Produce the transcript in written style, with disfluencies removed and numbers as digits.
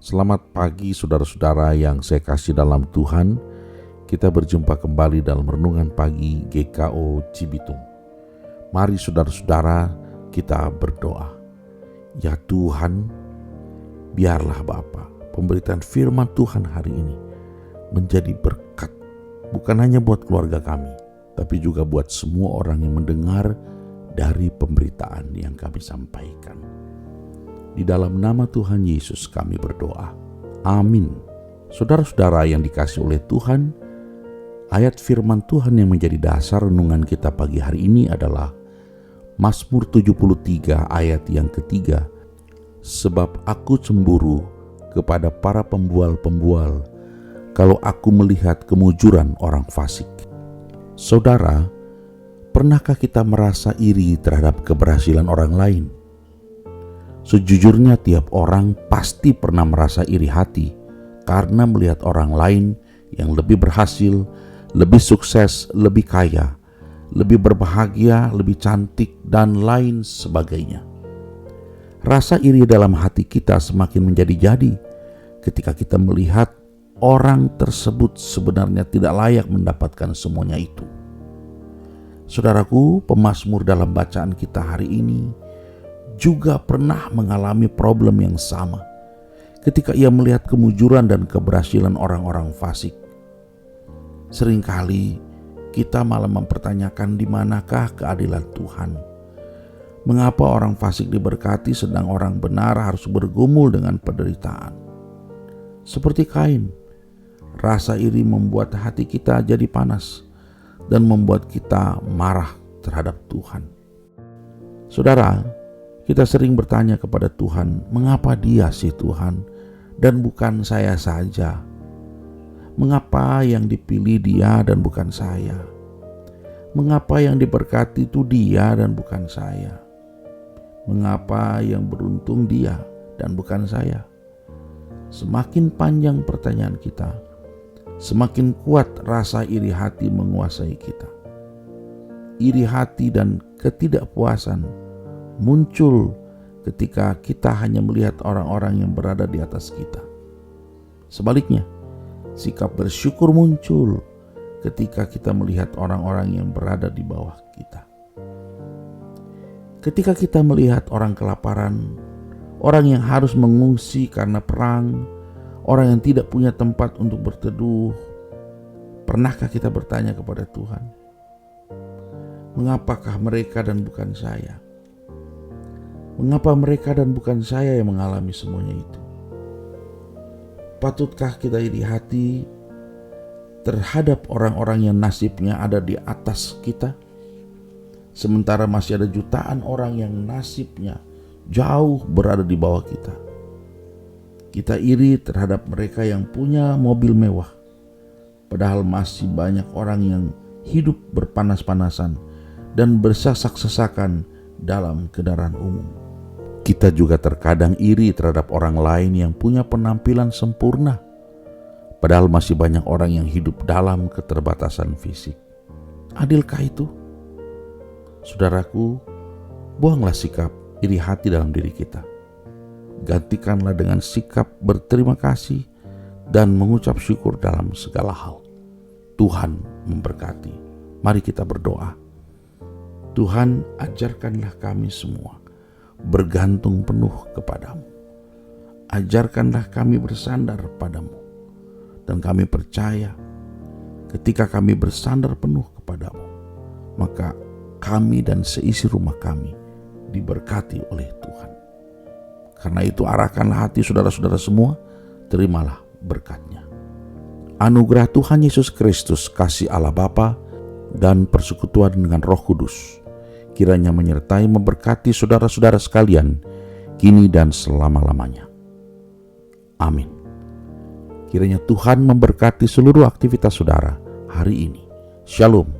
Selamat pagi saudara-saudara yang saya kasih dalam Tuhan. Kita berjumpa kembali dalam renungan pagi GKO Cibitung. Mari saudara-saudara kita berdoa. Ya Tuhan, biarlah Bapa, pemberitaan firman Tuhan hari ini menjadi berkat, bukan hanya buat keluarga kami, tapi juga buat semua orang yang mendengar dari pemberitaan yang kami sampaikan. Di dalam nama Tuhan Yesus kami berdoa. Amin. Saudara-saudara yang dikasihi oleh Tuhan, ayat firman Tuhan yang menjadi dasar renungan kita pagi hari ini adalah Mazmur 73 ayat yang ketiga. Sebab aku cemburu kepada para pembual-pembual kalau aku melihat kemujuran orang fasik. Saudara, pernahkah kita merasa iri terhadap keberhasilan orang lain? Sejujurnya tiap orang pasti pernah merasa iri hati karena melihat orang lain yang lebih berhasil, lebih sukses, lebih kaya, lebih berbahagia, lebih cantik, dan lain sebagainya. Rasa iri dalam hati kita semakin menjadi-jadi ketika kita melihat orang tersebut sebenarnya tidak layak mendapatkan semuanya itu. Saudaraku, pemazmur dalam bacaan kita hari ini juga pernah mengalami problem yang sama ketika ia melihat kemujuran dan keberhasilan orang-orang fasik. Seringkali kita malah mempertanyakan di manakah keadilan Tuhan. Mengapa orang fasik diberkati sedang orang benar harus bergumul dengan penderitaan? Seperti Kain, rasa iri membuat hati kita jadi panas dan membuat kita marah terhadap Tuhan. Saudara, kita sering bertanya kepada Tuhan, mengapa dia sih Tuhan dan bukan saya saja? Mengapa yang dipilih dia dan bukan saya? Mengapa yang diberkati itu dia dan bukan saya? Mengapa yang beruntung dia dan bukan saya? Semakin panjang pertanyaan kita, semakin kuat rasa iri hati menguasai kita. Iri hati dan ketidakpuasan muncul ketika kita hanya melihat orang-orang yang berada di atas kita. Sebaliknya, sikap bersyukur muncul ketika kita melihat orang-orang yang berada di bawah kita. Ketika kita melihat orang kelaparan, orang yang harus mengungsi karena perang, orang yang tidak punya tempat untuk berteduh, pernahkah kita bertanya kepada Tuhan, mengapakah mereka dan bukan saya? Mengapa mereka dan bukan saya yang mengalami semuanya itu? Patutkah kita iri hati terhadap orang-orang yang nasibnya ada di atas kita? Sementara masih ada jutaan orang yang nasibnya jauh berada di bawah kita. Kita iri terhadap mereka yang punya mobil mewah, padahal masih banyak orang yang hidup berpanas-panasan dan bersesak-sesakan dalam kendaraan umum. Kita juga terkadang iri terhadap orang lain yang punya penampilan sempurna, padahal masih banyak orang yang hidup dalam keterbatasan fisik. Adilkah itu? Saudaraku, buanglah sikap iri hati dalam diri kita. Gantikanlah dengan sikap berterima kasih dan mengucap syukur dalam segala hal. Tuhan memberkati. Mari kita berdoa. Tuhan, ajarkanlah kami semua bergantung penuh kepadamu. Ajarkanlah kami bersandar padamu. Dan kami percaya ketika kami bersandar penuh kepadamu, maka kami dan seisi rumah kami diberkati oleh Tuhan. Karena itu arahkanlah hati saudara-saudara semua, terimalah berkatnya. Anugerah Tuhan Yesus Kristus, kasih Allah Bapa, dan persekutuan dengan Roh Kudus kiranya menyertai memberkati saudara-saudara sekalian kini dan selama-lamanya. Amin. Kiranya Tuhan memberkati seluruh aktivitas saudara hari ini. Shalom.